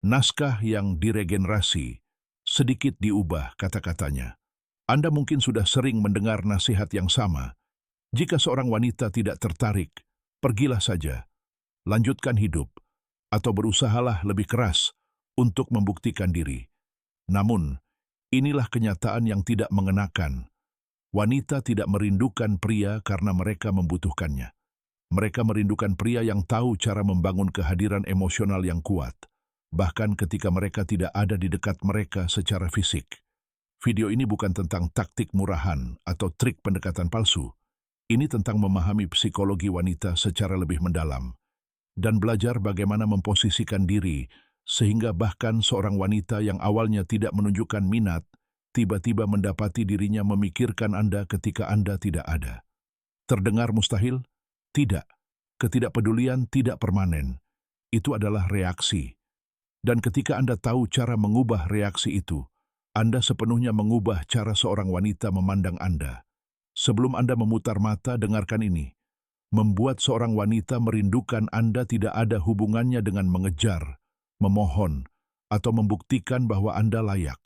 Naskah yang diregenerasi, sedikit diubah kata-katanya. Anda mungkin sudah sering mendengar nasihat yang sama. Jika seorang wanita tidak tertarik, pergilah saja, lanjutkan hidup, atau berusahalah lebih keras untuk membuktikan diri. Namun, inilah kenyataan yang tidak mengenakan. Wanita tidak merindukan pria karena mereka membutuhkannya. Mereka merindukan pria yang tahu cara membangun kehadiran emosional yang kuat, bahkan ketika mereka tidak ada di dekat mereka secara fisik. Video ini bukan tentang taktik murahan atau trik pendekatan palsu. Ini tentang memahami psikologi wanita secara lebih mendalam dan belajar bagaimana memposisikan diri sehingga bahkan seorang wanita yang awalnya tidak menunjukkan minat tiba-tiba mendapati dirinya memikirkan Anda ketika Anda tidak ada. Terdengar mustahil? Tidak. Ketidakpedulian tidak permanen. Itu adalah reaksi. Dan ketika Anda tahu cara mengubah reaksi itu, Anda sepenuhnya mengubah cara seorang wanita memandang Anda. Sebelum Anda memutar mata, dengarkan ini. Membuat seorang wanita merindukan Anda tidak ada hubungannya dengan mengejar, memohon, atau membuktikan bahwa Anda layak.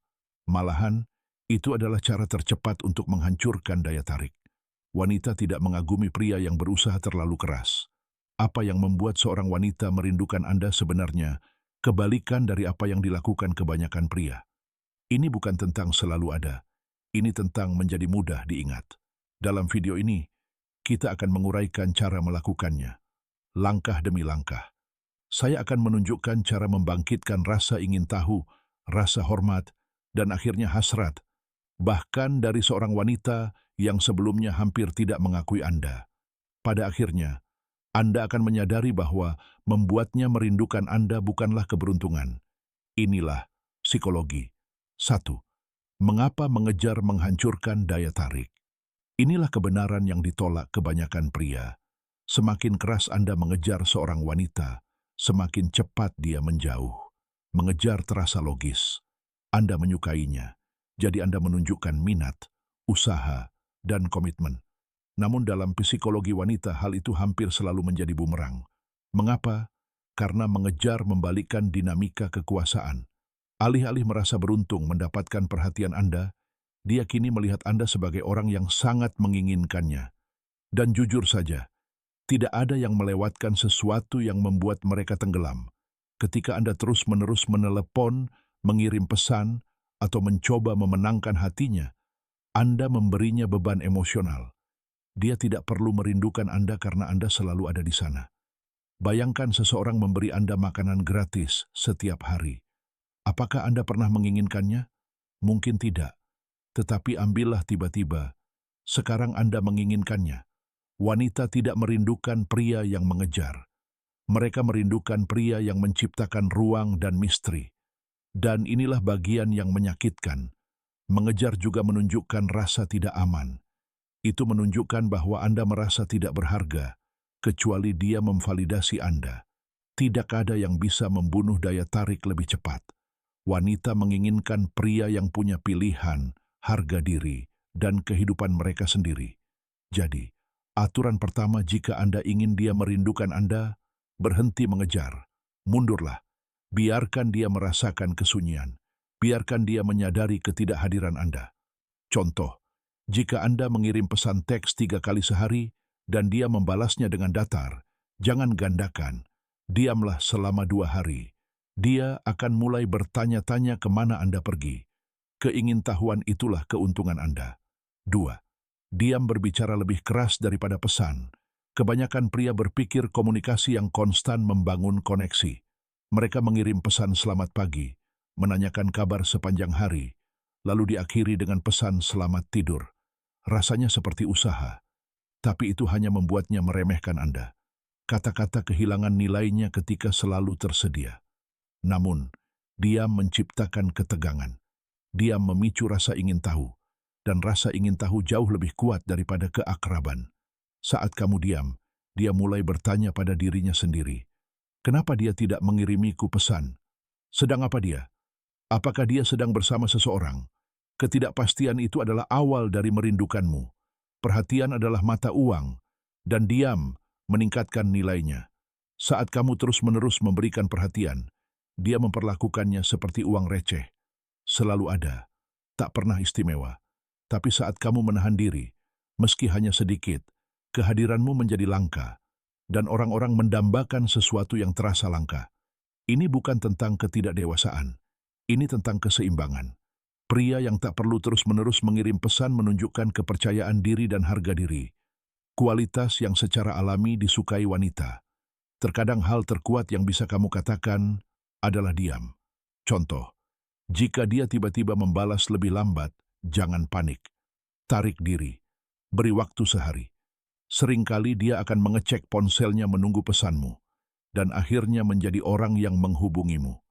Malahan, itu adalah cara tercepat untuk menghancurkan daya tarik. Wanita tidak mengagumi pria yang berusaha terlalu keras. Apa yang membuat seorang wanita merindukan Anda sebenarnya kebalikan dari apa yang dilakukan kebanyakan pria. Ini bukan tentang selalu ada. Ini tentang menjadi mudah diingat. Dalam video ini, kita akan menguraikan cara melakukannya, langkah demi langkah. Saya akan menunjukkan cara membangkitkan rasa ingin tahu, rasa hormat, dan akhirnya hasrat, bahkan dari seorang wanita yang sebelumnya hampir tidak mengakui Anda. Pada akhirnya, Anda akan menyadari bahwa membuatnya merindukan Anda bukanlah keberuntungan. Inilah psikologi. 1. Mengapa mengejar menghancurkan daya tarik? Inilah kebenaran yang ditolak kebanyakan pria. Semakin keras Anda mengejar seorang wanita, semakin cepat dia menjauh. Mengejar terasa logis. Anda menyukainya, jadi Anda menunjukkan minat, usaha, dan komitmen. Namun dalam psikologi wanita, hal itu hampir selalu menjadi bumerang. Mengapa? Karena mengejar membalikkan dinamika kekuasaan. Alih-alih merasa beruntung mendapatkan perhatian Anda, dia kini melihat Anda sebagai orang yang sangat menginginkannya. Dan jujur saja, tidak ada yang melewatkan sesuatu yang membuat mereka tenggelam. Ketika Anda terus-menerus menelepon, mengirim pesan, atau mencoba memenangkan hatinya, Anda memberinya beban emosional. Dia tidak perlu merindukan Anda karena Anda selalu ada di sana. Bayangkan seseorang memberi Anda makanan gratis setiap hari. Apakah Anda pernah menginginkannya? Mungkin tidak. Tetapi ambillah tiba-tiba. Sekarang Anda menginginkannya. Wanita tidak merindukan pria yang mengejar. Mereka merindukan pria yang menciptakan ruang dan misteri. Dan inilah bagian yang menyakitkan. Mengejar juga menunjukkan rasa tidak aman. Itu menunjukkan bahwa Anda merasa tidak berharga, kecuali dia memvalidasi Anda. Tidak ada yang bisa membunuh daya tarik lebih cepat. Wanita menginginkan pria yang punya pilihan, harga diri, dan kehidupan mereka sendiri. Jadi, aturan pertama jika Anda ingin dia merindukan Anda, berhenti mengejar. Mundurlah. Biarkan dia merasakan kesunyian. Biarkan dia menyadari ketidakhadiran Anda. Contoh, jika Anda mengirim pesan teks 3 kali sehari dan dia membalasnya dengan datar, jangan gandakan. Diamlah selama 2 hari. Dia akan mulai bertanya-tanya kemana Anda pergi. Keingintahuan itulah keuntungan Anda. 2. Diam berbicara lebih keras daripada pesan. Kebanyakan pria berpikir komunikasi yang konstan membangun koneksi. Mereka mengirim pesan selamat pagi, menanyakan kabar sepanjang hari, lalu diakhiri dengan pesan selamat tidur. Rasanya seperti usaha, tapi itu hanya membuatnya meremehkan Anda. Kata-kata kehilangan nilainya ketika selalu tersedia. Namun, diam menciptakan ketegangan. Diam memicu rasa ingin tahu, dan rasa ingin tahu jauh lebih kuat daripada keakraban. Saat kamu diam, dia mulai bertanya pada dirinya sendiri, kenapa dia tidak mengirimiku pesan? Sedang apa dia? Apakah dia sedang bersama seseorang? Ketidakpastian itu adalah awal dari merindukanmu. Perhatian adalah mata uang, dan diam meningkatkan nilainya. Saat kamu terus-menerus memberikan perhatian, Dia memperlakukannya seperti uang receh. Selalu ada, tak pernah istimewa. Tapi saat kamu menahan diri, meski hanya sedikit, kehadiranmu menjadi langka, dan orang-orang mendambakan sesuatu yang terasa langka. Ini bukan tentang ketidakdewasaan, ini tentang keseimbangan. Pria yang tak perlu terus-menerus mengirim pesan menunjukkan kepercayaan diri dan harga diri. Kualitas yang secara alami disukai wanita. Terkadang hal terkuat yang bisa kamu katakan adalah diam. Contoh, jika dia tiba-tiba membalas lebih lambat, jangan panik. Tarik diri. Beri waktu sehari. Seringkali dia akan mengecek ponselnya menunggu pesanmu, dan akhirnya menjadi orang yang menghubungimu.